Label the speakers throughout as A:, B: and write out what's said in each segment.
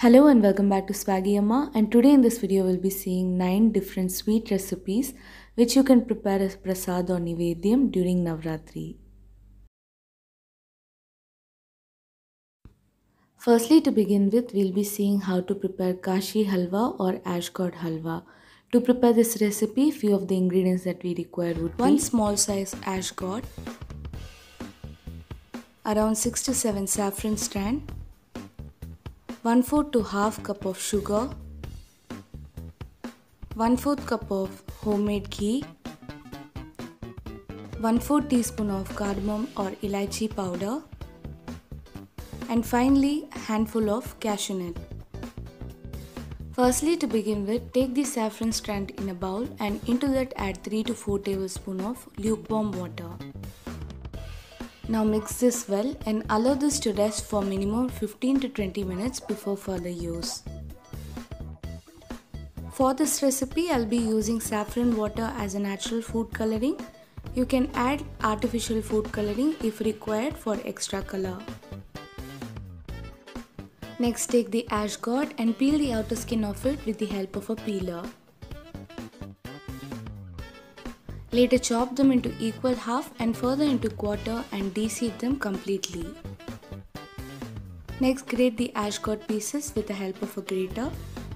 A: Hello and welcome back to Swaggy Amma, and today in this video we'll be seeing 9 different sweet recipes which you can prepare as prasad or nivedyam during Navratri. Firstly, to begin with, we'll be seeing how to prepare Kashi Halwa or Ashgod Halwa. To prepare this recipe, few of the ingredients that we require would be 1 small size ashgod, around 6 to 7 saffron strand, 1/4 to half cup of sugar, 1/4 cup of homemade ghee, 1/4 teaspoon of cardamom or elaichi powder, and finally handful of cashew nut. Firstly, to begin with, take the saffron strand in a bowl and into that add 3 to 4 tablespoons of lukewarm water. Now mix this well and allow this to rest for minimum 15 to 20 minutes before further use. For this recipe, I'll be using saffron water as a natural food coloring. You can add artificial food coloring if required for extra color. Next, take the ashgod and peel the outer skin of it with the help of a peeler. Later chop them into equal half and further into quarter and de-seed them completely. Next, grate the ashgod pieces with the help of a grater.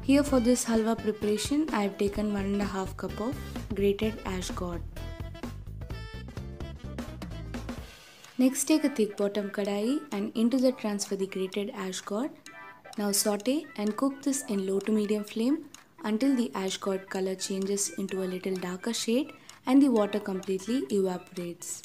A: Here for this halwa preparation, I have taken 1.5 cup of grated ashgod. Next, take a thick bottom kadai and into that transfer the grated ashgod. Now saute and cook this in low to medium flame until the ashgod color changes into a little darker shade and the water completely evaporates.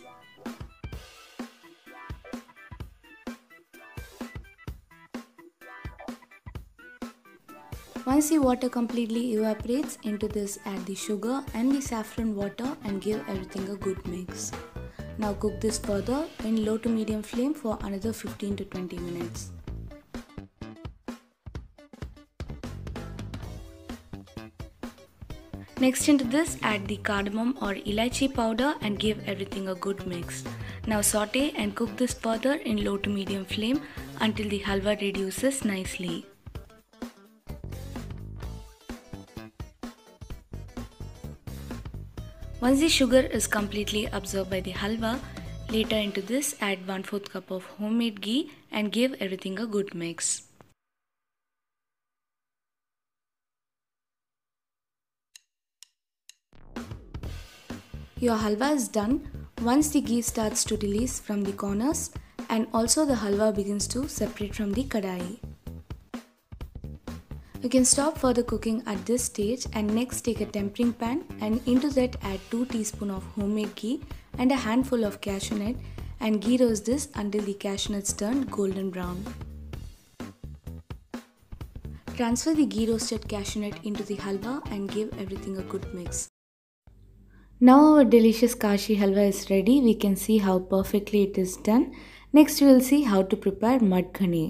A: Once the water completely evaporates, into this add the sugar and the saffron water and give everything a good mix. Now cook this further in low to medium flame for another 15 to 20 minutes. Next, into this add the cardamom or elaichi powder and give everything a good mix. Now saute and cook this further in low to medium flame until the halwa reduces nicely. Once the sugar is completely absorbed by the halwa, later into this add 1/4 cup of homemade ghee and give everything a good mix. Your halwa is done once the ghee starts to release from the corners and also the halwa begins to separate from the kadai. You can stop further cooking at this stage and next take a tempering pan and into that add 2 teaspoons of homemade ghee and a handful of cashew nut and ghee roast this until the cashew nuts turn golden brown. Transfer the ghee roasted cashew nut into the halwa and give everything a good mix. Now our delicious Kashi Halwa is ready. We can see how perfectly it is done. Next we will see how to prepare madkhani.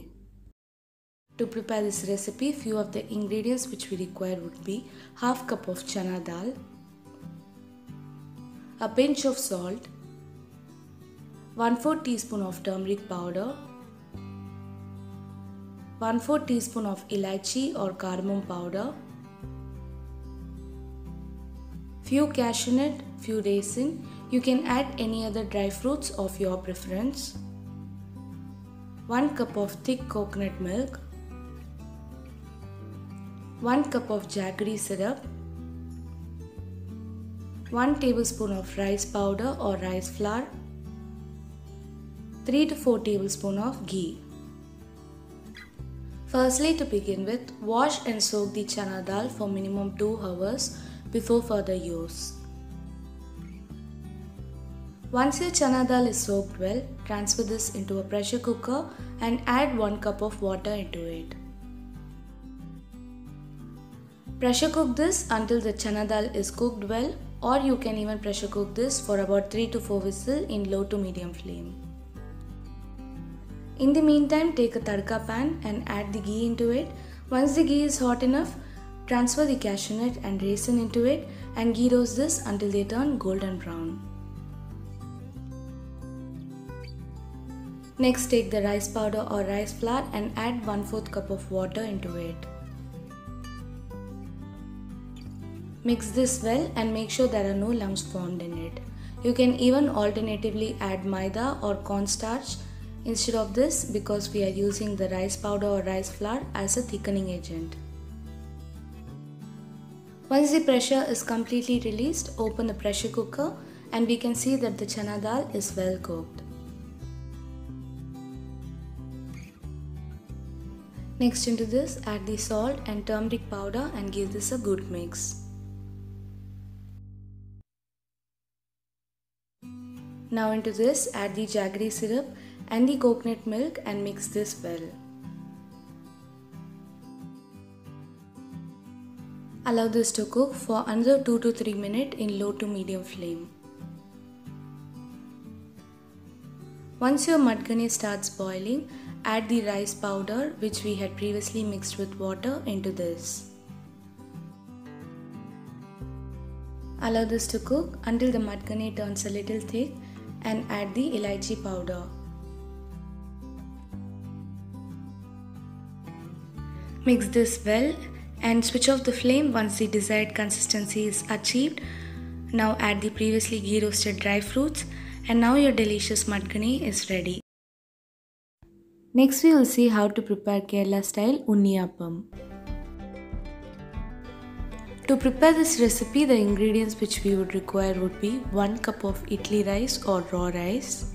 A: To prepare this recipe, few of the ingredients which we require would be half cup of chana dal, a pinch of salt, 1/4 teaspoon of turmeric powder, 1/4 teaspoon of elaichi or cardamom powder, few cashew nut, few raisin. You can add any other dry fruits of your preference. 1 cup of thick coconut milk, 1 cup of jaggery syrup, 1 tablespoon of rice powder or rice flour, 3 to 4 tablespoons of ghee. Firstly, to begin with, wash and soak the chana dal for minimum 2 hours before further use. Once your chana dal is soaked well, transfer this into a pressure cooker and add 1 cup of water into it. Pressure cook this until the chana dal is cooked well, or you can even pressure cook this for about 3 to 4 whistles in low to medium flame. In the meantime, take a tadka pan and add the ghee into it. Once the ghee is hot enough, transfer the cashew nut and raisin into it and ghee roast this until they turn golden brown. Next, take the rice powder or rice flour and add 1/4 cup of water into it. Mix this well and make sure there are no lumps formed in it. You can even alternatively add maida or cornstarch instead of this because we are using the rice powder or rice flour as a thickening agent. Once the pressure is completely released, open the pressure cooker and we can see that the chana dal is well cooked. Next, into this add the salt and turmeric powder and give this a good mix. Now into this add the jaggery syrup and the coconut milk and mix this well. Allow this to cook for another 2 to 3 minutes in low to medium flame. Once your mudghane starts boiling, add the rice powder which we had previously mixed with water into this. Allow this to cook until the mudghane turns a little thick and add the elaichi powder. Mix this well and switch off the flame once the desired consistency is achieved. Now add the previously ghee roasted dry fruits and now your delicious mudghane is ready. Next we will see how to prepare Kerala style unniyappam. To prepare this recipe, the ingredients which we would require would be 1 cup of idli rice or raw rice,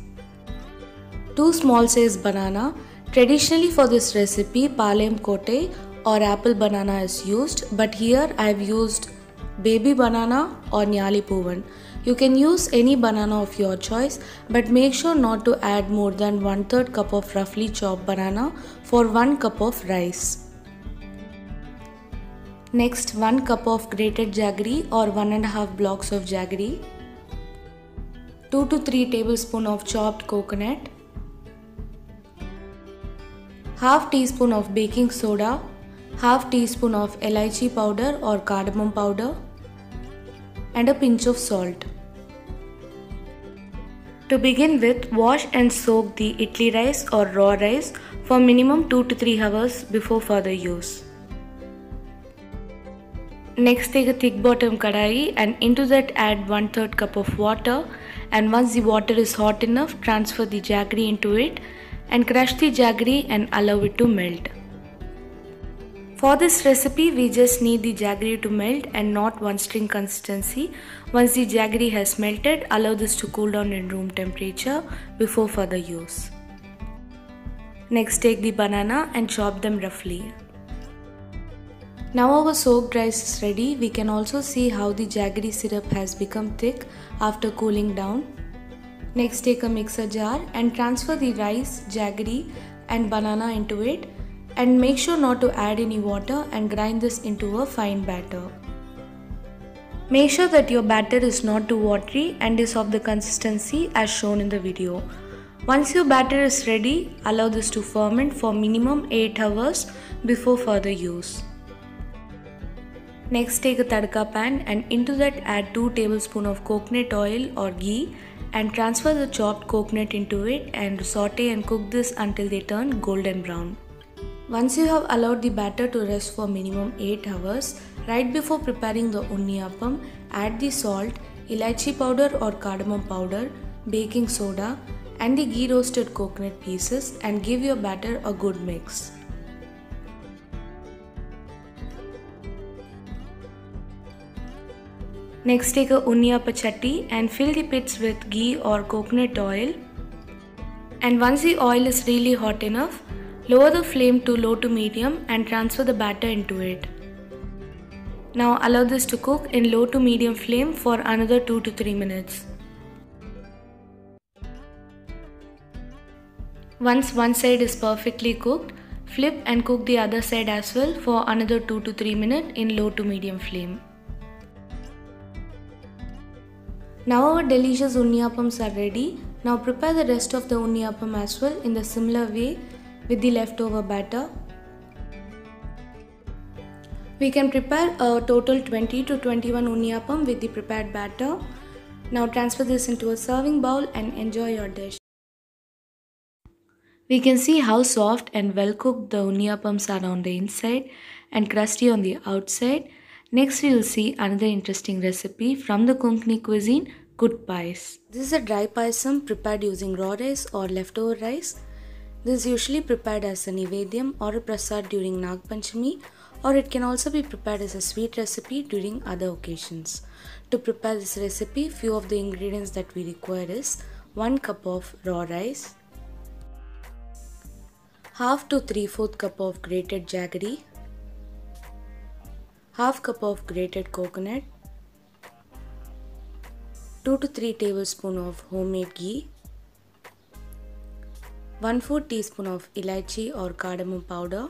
A: 2 small size banana. Traditionally for this recipe, Palem Kote or apple banana is used, but here I have used baby banana or Nyali Puvan. You can use any banana of your choice, but make sure not to add more than 1/3 cup of roughly chopped banana for 1 cup of rice. Next, 1 cup of grated jaggery or 1.5 blocks of jaggery, 2 to 3 tablespoons of chopped coconut, half teaspoon of baking soda, half teaspoon of elaichi powder or cardamom powder, and a pinch of salt. To begin with, wash and soak the idli rice or raw rice for minimum 2 to 3 hours before further use. Next, take a thick bottom kadai and into that add 1/3 cup of water, and once the water is hot enough, transfer the jaggery into it and crush the jaggery and allow it to melt. For this recipe, we just need the jaggery to melt and not one string consistency. Once the jaggery has melted, allow this to cool down in room temperature before further use. Next, take the banana and chop them roughly. Now our soaked rice is ready. We can also see how the jaggery syrup has become thick after cooling down. Next, take a mixer jar and transfer the rice, jaggery and banana into it, and make sure not to add any water and grind this into a fine batter. Make sure that your batter is not too watery and is of the consistency as shown in the video. Once your batter is ready, allow this to ferment for minimum 8 hours before further use. Next, take a tadka pan and into that add 2 tablespoons of coconut oil or ghee and transfer the chopped coconut into it and saute and cook this until they turn golden brown. Once you have allowed the batter to rest for minimum 8 hours, right before preparing the unniyappam, add the salt, elaichi powder or cardamom powder, baking soda and the ghee roasted coconut pieces and give your batter a good mix. Next, take a unniyappam chatti and fill the pits with ghee or coconut oil. And once the oil is really hot enough, lower the flame to low to medium and transfer the batter into it. Now allow this to cook in low to medium flame for another 2 to 3 minutes. Once one side is perfectly cooked, flip and cook the other side as well for another 2 to 3 minutes in low to medium flame. Now our delicious unniyappams are ready. Now prepare the rest of the unniyappam as well in the similar way with the leftover batter. We can prepare a total 20 to 21 unniyappam with the prepared batter. Now transfer this into a serving bowl and enjoy your dish. We can see how soft and well cooked the unniyapams are on the inside and crusty on the outside. Next we will see another interesting recipe from the Konkani cuisine, good pies. This is a dry payasam prepared using raw rice or leftover rice. This is usually prepared as a nivedyam or a prasad during Nag Panchami, or it can also be prepared as a sweet recipe during other occasions. To prepare this recipe, few of the ingredients that we require is 1 cup of raw rice, half to 3/4 cup of grated jaggery, half cup of grated coconut, 2 to 3 tablespoons of homemade ghee, 1/4 teaspoon of elaichi or cardamom powder,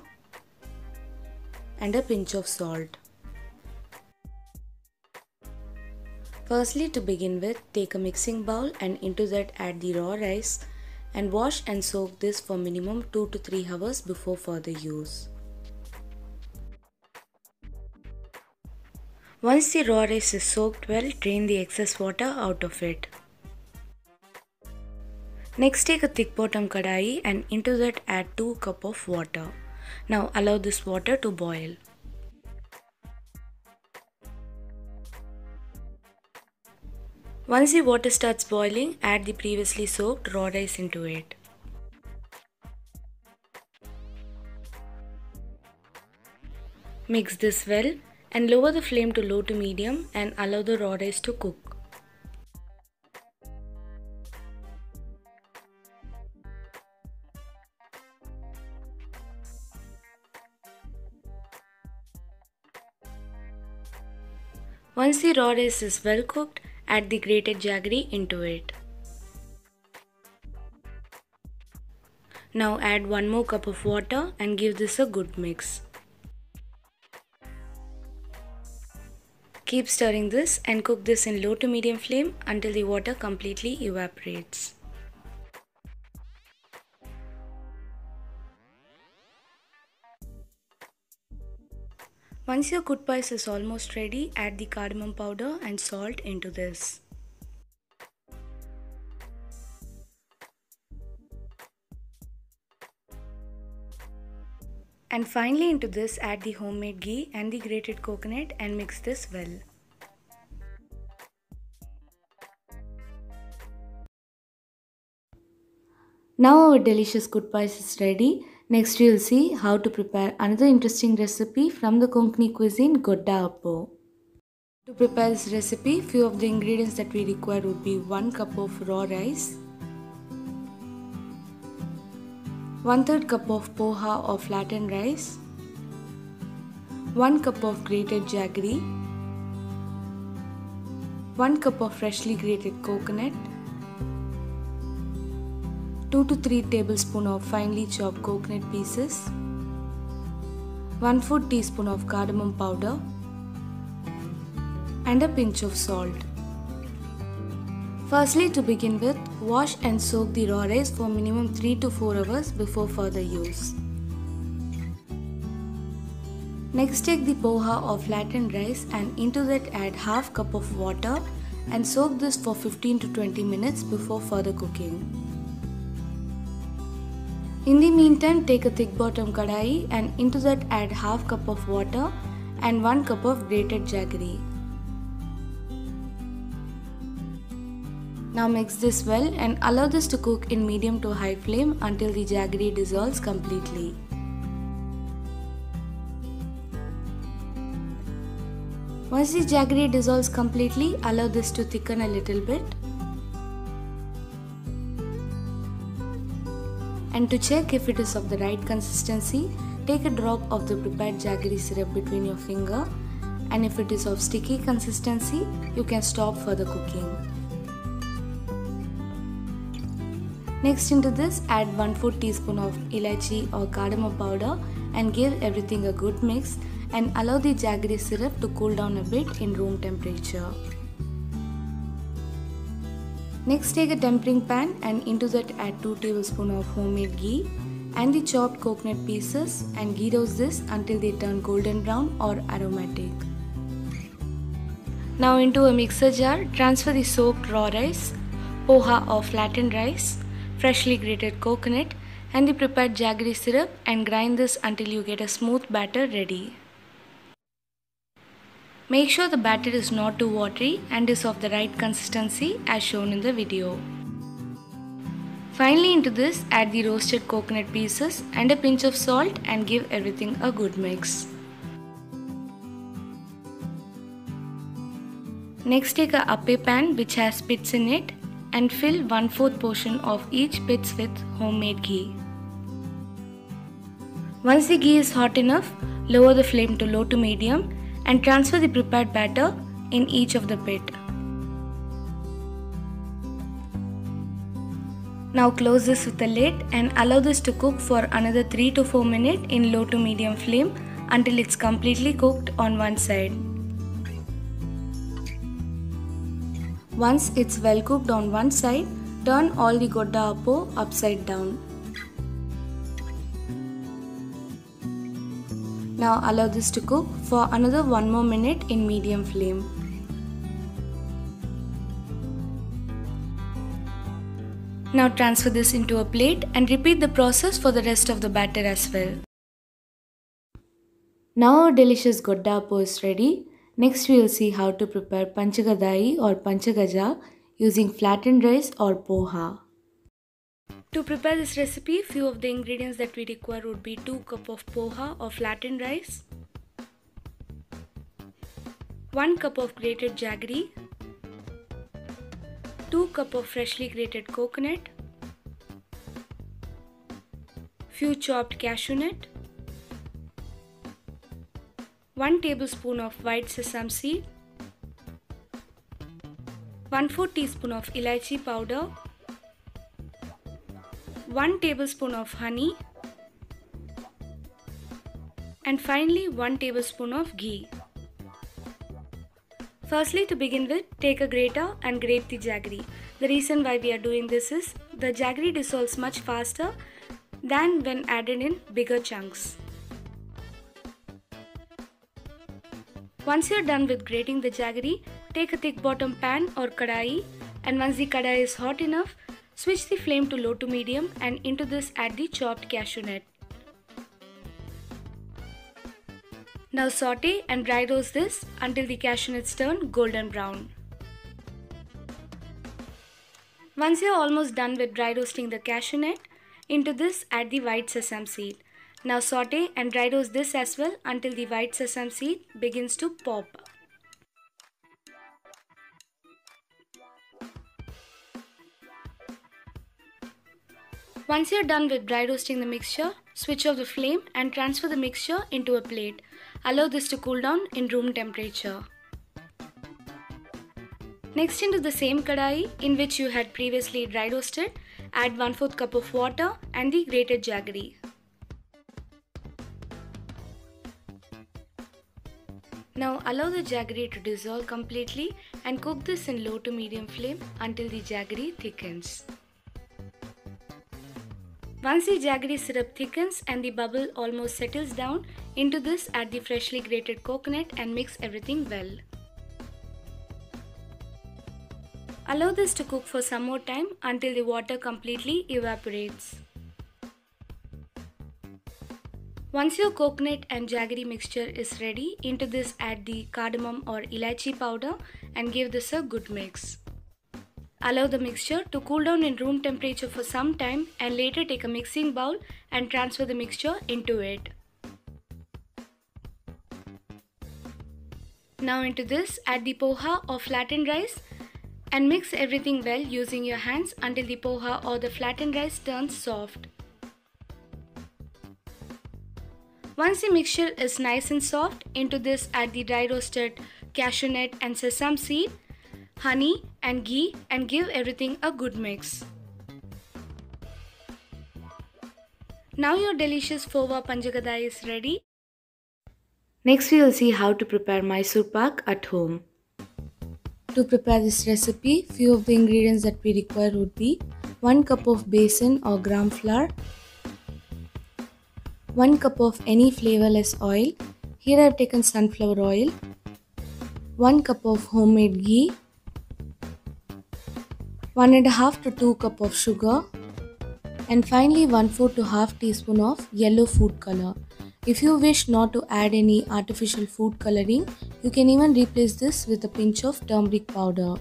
A: and a pinch of salt. Firstly, to begin with, take a mixing bowl and into that add the raw rice and wash and soak this for minimum 2 to 3 hours before further use. Once the raw rice is soaked well, drain the excess water out of it. Next, take a thick bottom kadai and into that add 2 cups of water. Now allow this water to boil. Once the water starts boiling, add the previously soaked raw rice into it. Mix this well and lower the flame to low to medium and allow the raw rice to cook. Once the raw rice is well cooked, add the grated jaggery into it. Now add 1 more cup of water and give this a good mix. Keep stirring this and cook this in low to medium flame until the water completely evaporates. Once your good pies is almost ready, add the cardamom powder and salt into this. And finally into this add the homemade ghee and the grated coconut and mix this well. Now our delicious good pies is ready. Next we will see how to prepare another interesting recipe from the Konkani cuisine, Godda Appo. To prepare this recipe, few of the ingredients that we require would be 1 cup of raw rice, 1/3 cup of poha or flattened rice, 1 cup of grated jaggery, 1 cup of freshly grated coconut, 2 to 3 tablespoons of finely chopped coconut pieces, 1/4 teaspoon of cardamom powder, and a pinch of salt. Firstly, to begin with, wash and soak the raw rice for minimum 3 to 4 hours before further use. Next, take the poha or flattened rice and into that add half cup of water and soak this for 15 to 20 minutes before further cooking. In the meantime, take a thick bottom kadai and into that add half cup of water and 1 cup of grated jaggery. Now mix this well and allow this to cook in medium to high flame until the jaggery dissolves completely. Once the jaggery dissolves completely, allow this to thicken a little bit. And to check if it is of the right consistency, take a drop of the prepared jaggery syrup between your finger, and if it is of sticky consistency, you can stop further cooking. Next, into this add 1/4 teaspoon of elaichi or cardamom powder and give everything a good mix and allow the jaggery syrup to cool down a bit in room temperature. Next, take a tempering pan and into that add 2 tablespoons of homemade ghee and the chopped coconut pieces and ghee roast this until they turn golden brown or aromatic. Now into a mixer jar, transfer the soaked raw rice, poha or flattened rice, freshly grated coconut and the prepared jaggery syrup and grind this until you get a smooth batter ready. Make sure the batter is not too watery and is of the right consistency as shown in the video. Finally, into this add the roasted coconut pieces and a pinch of salt and give everything a good mix. Next, take a appe pan which has pits in it and fill 1/4 portion of each pits with homemade ghee. Once the ghee is hot enough, lower the flame to low to medium and transfer the prepared batter in each of the pit. Now close this with a lid and allow this to cook for another 3 to 4 minutes in low to medium flame until it's completely cooked on one side. Once it's well cooked on one side, turn all the godda appo upside down. Now allow this to cook for another 1 more minute in medium flame. Now transfer this into a plate and repeat the process for the rest of the batter as well. Now our delicious godda appo is ready. Next we will see how to prepare panchagadai or panchagaja using flattened rice or poha. To prepare this recipe, few of the ingredients that we require would be 2 cups of poha or flattened rice, 1 cup of grated jaggery, 2 cups of freshly grated coconut, few chopped cashew nut, 1 tablespoon of white sesame seed, 1/4 teaspoon of elaichi powder, 1 tablespoon of honey, and finally 1 tablespoon of ghee. Firstly, to begin with, take a grater and grate the jaggery. The reason why we are doing this is the jaggery dissolves much faster than when added in bigger chunks. Once you are done with grating the jaggery, take a thick bottom pan or kadai, and once the kadai is hot enough, switch the flame to low to medium and into this add the chopped cashew nut. Now saute and dry roast this until the cashew nuts turn golden brown. Once you are almost done with dry roasting the cashew nut, into this add the white sesame seed. Now saute and dry roast this as well until the white sesame seed begins to pop. Once you are done with dry roasting the mixture, switch off the flame and transfer the mixture into a plate. Allow this to cool down in room temperature. Next, into the same kadai in which you had previously dry roasted, add 1/4 cup of water and the grated jaggery. Now allow the jaggery to dissolve completely and cook this in low to medium flame until the jaggery thickens. Once the jaggery syrup thickens and the bubble almost settles down, into this add the freshly grated coconut and mix everything well. Allow this to cook for some more time until the water completely evaporates. Once your coconut and jaggery mixture is ready, into this add the cardamom or elaichi powder and give this a good mix. Allow the mixture to cool down in room temperature for some time and later take a mixing bowl and transfer the mixture into it. Now into this add the poha or flattened rice and mix everything well using your hands until the poha or the flattened rice turns soft. Once the mixture is nice and soft, into this add the dry roasted cashew nut and sesame seed, honey and ghee and give everything a good mix. Now your delicious Phova Panchagadai is ready. Next we will see how to prepare Mysore Pak at home. To prepare this recipe, few of the ingredients that we require would be 1 cup of besan or gram flour, 1 cup of any flavorless oil. Here I have taken sunflower oil, 1 cup of homemade ghee, 1.5 to 2 cup of sugar, And finally 1/4 to half teaspoon of yellow food color. If you wish not to add any artificial food coloring, you can even replace this with a pinch of turmeric powder.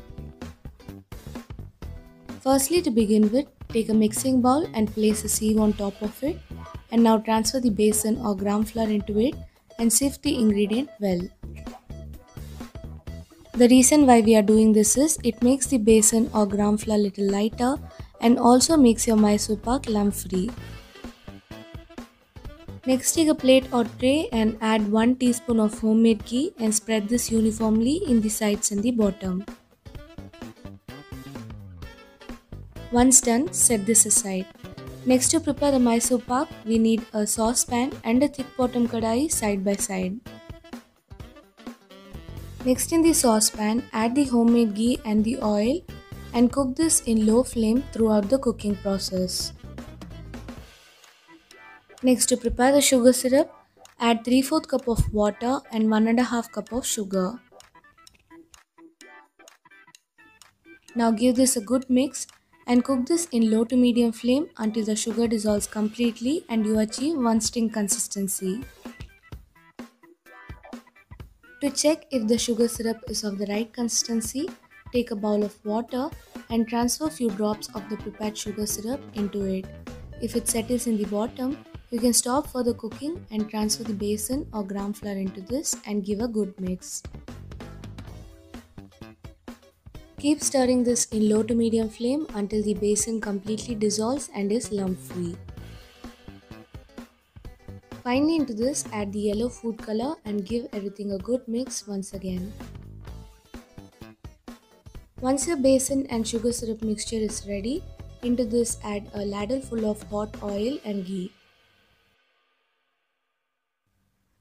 A: Firstly, to begin with, take a mixing bowl and place a sieve on top of it, and now transfer the besan or gram flour into it and sift the ingredient well. The reason why we are doing this is it makes the besan or gram flour little lighter and also makes your Mysore pak lump free. Next, take a plate or tray and add 1 teaspoon of homemade ghee and spread this uniformly in the sides and the bottom. Once done, set this aside. Next, to prepare the Mysore pak, we need a saucepan and a thick bottom kadai side by side. Next, in the saucepan, add the homemade ghee and the oil and cook this in low flame throughout the cooking process. Next, to prepare the sugar syrup, add 3/4 cup of water and 1 1/2 cup of sugar. Now give this a good mix and cook this in low to medium flame until the sugar dissolves completely and you achieve one sting consistency. To check if the sugar syrup is of the right consistency, take a bowl of water and transfer a few drops of the prepared sugar syrup into it. If it settles in the bottom, you can stop further cooking and transfer the besan or gram flour into this and give a good mix. Keep stirring this in low to medium flame until the besan completely dissolves and is lump free. Finally, into this add the yellow food color and give everything a good mix once again. Once your besan and sugar syrup mixture is ready, into this add a ladle full of hot oil and ghee.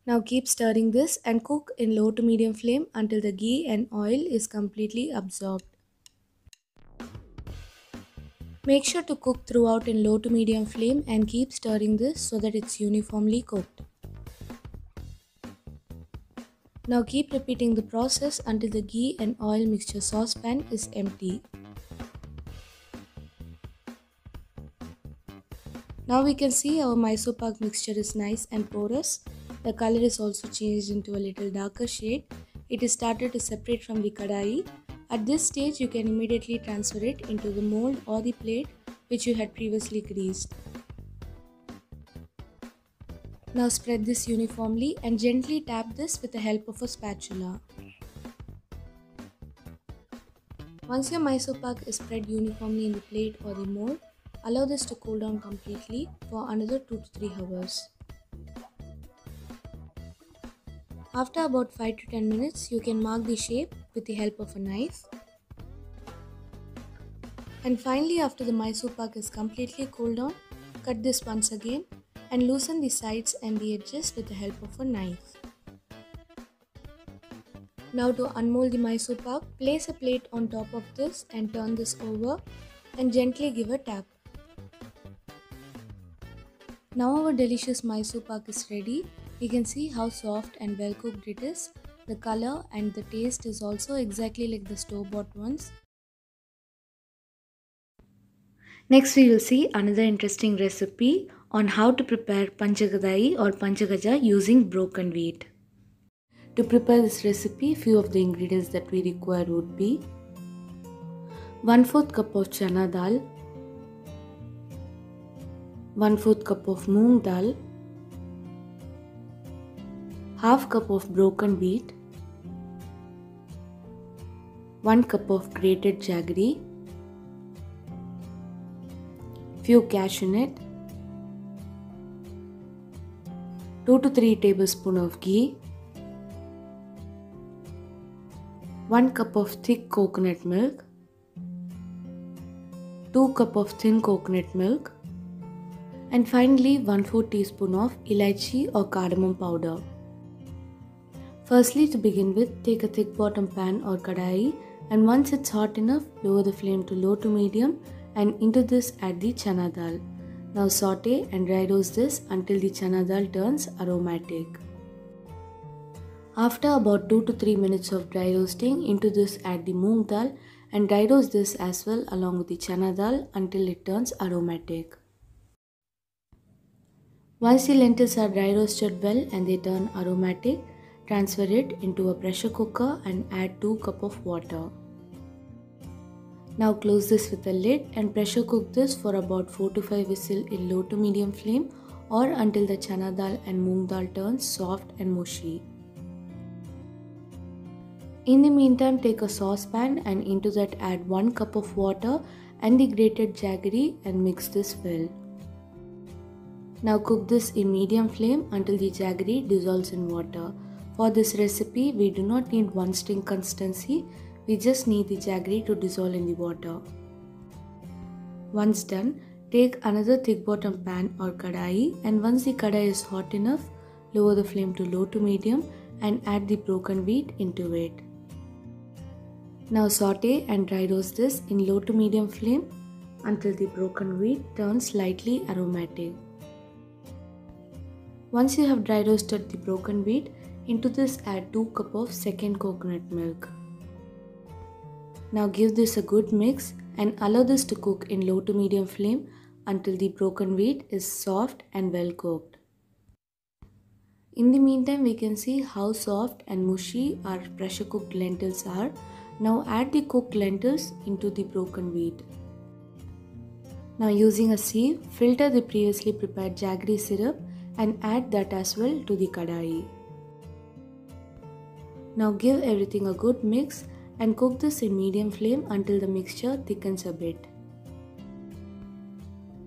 A: Now keep stirring this and cook in low to medium flame until the ghee and oil is completely absorbed. Make sure to cook throughout in low to medium flame and keep stirring this so that it's uniformly cooked. Now keep repeating the process until the ghee and oil mixture saucepan is empty. Now we can see our Mysore pak mixture is nice and porous. The color is also changed into a little darker shade. It is started to separate from the kadai. At this stage, you can immediately transfer it into the mold or the plate which you had previously greased. Now spread this uniformly and gently tap this with the help of a spatula. Once your Mysore pak is spread uniformly in the plate or the mold, allow this to cool down completely for another 2 to 3 hours. After about 5 to 10 minutes, you can mark the shape with the help of a knife. And finally, after the Mysore pak is completely cooled down, cut this once again and loosen the sides and the edges with the help of a knife. Now to unmold the Mysore pak, place a plate on top of this and turn this over and gently give a tap. Now our delicious Mysore pak is ready. You can see how soft and well cooked it is. The color and the taste is also exactly like the store-bought ones. Next we will see another interesting recipe on how to prepare panchagadai or panchagaja using broken wheat. To prepare this recipe, few of the ingredients that we require would be 1/4 cup of chana dal, 1/4 cup of moong dal, half cup of broken wheat, 1 cup of grated jaggery, few cashew nut, 2 to 3 tablespoons of ghee, 1 cup of thick coconut milk, 2 cup of thin coconut milk, and finally 1/4 teaspoon of elaichi or cardamom powder. Firstly, to begin with, take a thick bottom pan or kadai and once it's hot enough, lower the flame to low to medium and into this add the chana dal. Now saute and dry roast this until the chana dal turns aromatic. After about 2 to 3 minutes of dry roasting, into this add the moong dal and dry roast this as well along with the chana dal until it turns aromatic. Once the lentils are dry roasted well and they turn aromatic, transfer it into a pressure cooker and add 2 cups of water. Now close this with a lid and pressure cook this for about 4 to 5 whistles in low to medium flame or until the chana dal and moong dal turns soft and mushy. In the meantime, take a saucepan and into that add 1 cup of water and the grated jaggery and mix this well. Now cook this in medium flame until the jaggery dissolves in water. For this recipe, we do not need one string consistency, we just need the jaggery to dissolve in the water. Once done, take another thick bottom pan or kadai, and once the kadai is hot enough, lower the flame to low to medium and add the broken wheat into it. Now saute and dry roast this in low to medium flame until the broken wheat turns slightly aromatic. Once you have dry roasted the broken wheat, into this add 2 cups of second coconut milk. Now give this a good mix and allow this to cook in low to medium flame until the broken wheat is soft and well cooked. In the meantime, we can see how soft and mushy our pressure cooked lentils are. Now add the cooked lentils into the broken wheat. Now using a sieve, filter the previously prepared jaggery syrup and add that as well to the kadai. Now give everything a good mix and cook this in medium flame until the mixture thickens a bit.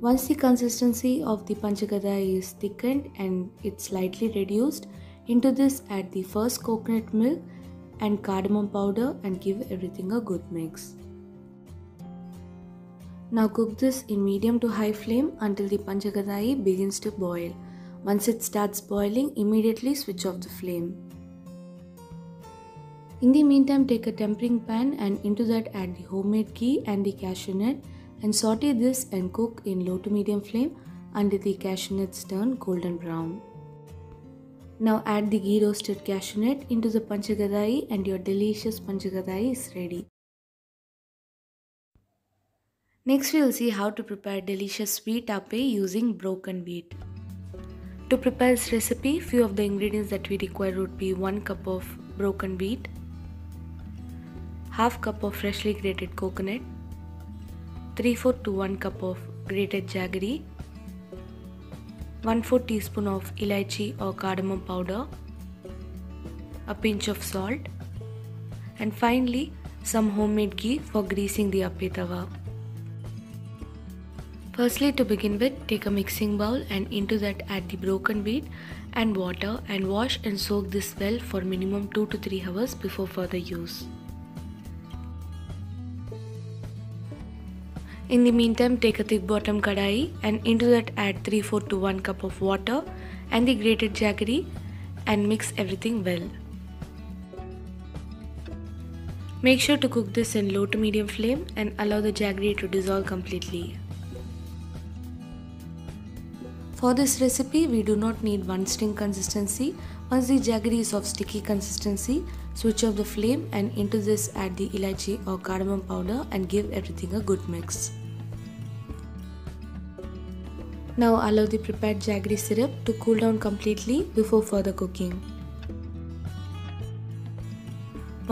A: Once the consistency of the panchakadai is thickened and it's slightly reduced, into this add the first coconut milk and cardamom powder and give everything a good mix. Now cook this in medium to high flame until the panchakadai begins to boil. Once it starts boiling, immediately switch off the flame. In the meantime, take a tempering pan and into that add the homemade ghee and the cashew nut and saute this and cook in low to medium flame until the cashew nuts turn golden brown. Now add the ghee roasted cashew nut into the panchakadai and your delicious panchakadai is ready. Next we will see how to prepare delicious sweet appe using broken wheat. To prepare this recipe, few of the ingredients that we require would be 1 cup of broken wheat, half cup of freshly grated coconut, 3/4 to 1 cup of grated jaggery, 1/4 teaspoon of elaichi or cardamom powder, a pinch of salt, and finally some homemade ghee for greasing the appe tawa. Firstly, to begin with, take a mixing bowl and into that add the broken wheat and water and wash and soak this well for minimum 2 to 3 hours before further use. In the meantime, take a thick bottom kadai and into that add 3/4 to 1 cup of water and the grated jaggery and mix everything well. Make sure to cook this in low to medium flame and allow the jaggery to dissolve completely. For this recipe, we do not need one string consistency. Once the jaggery is of sticky consistency, switch off the flame and into this add the elaichi or cardamom powder and give everything a good mix. Now allow the prepared jaggery syrup to cool down completely before further cooking.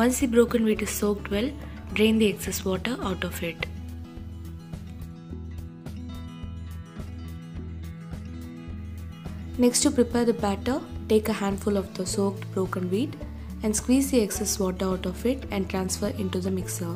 A: Once the broken wheat is soaked well, drain the excess water out of it. Next, to prepare the batter, take a handful of the soaked broken wheat and squeeze the excess water out of it and transfer into the mixer.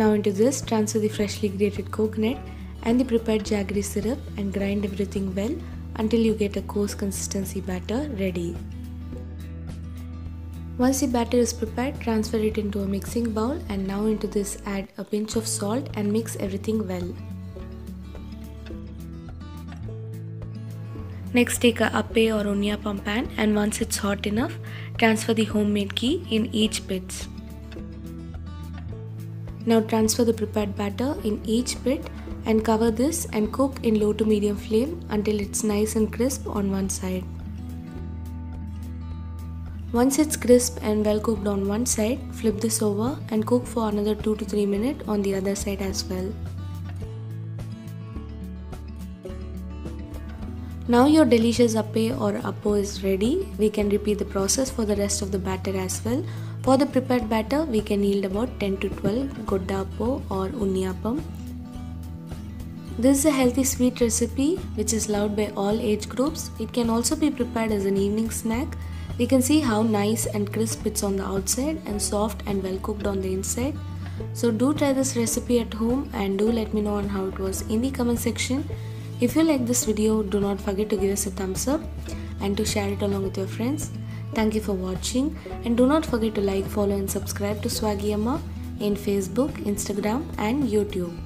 A: Now into this, transfer the freshly grated coconut and the prepared jaggery syrup and grind everything well until you get a coarse consistency batter ready. Once the batter is prepared, transfer it into a mixing bowl and now into this add a pinch of salt and mix everything well. Next, take a appe or oniappam pan and once it's hot enough, transfer the homemade ghee in each bits. Now transfer the prepared batter in each bit and cover this and cook in low to medium flame until it's nice and crisp on one side. Once it's crisp and well cooked on one side, flip this over and cook for another 2 to 3 minutes on the other side as well. Now your delicious appe or appo is ready. We can repeat the process for the rest of the batter as well. For the prepared batter, we can yield about 10 to 12 godda appo or unniyappam. This is a healthy sweet recipe which is loved by all age groups. It can also be prepared as an evening snack. We can see how nice and crisp it's on the outside and soft and well cooked on the inside. So do try this recipe at home and do let me know on how it was in the comment section. If you like this video, do not forget to give us a thumbs up and to share it along with your friends. Thank you for watching, and do not forget to like, follow and subscribe to Swaggy Amma in Facebook, Instagram and YouTube.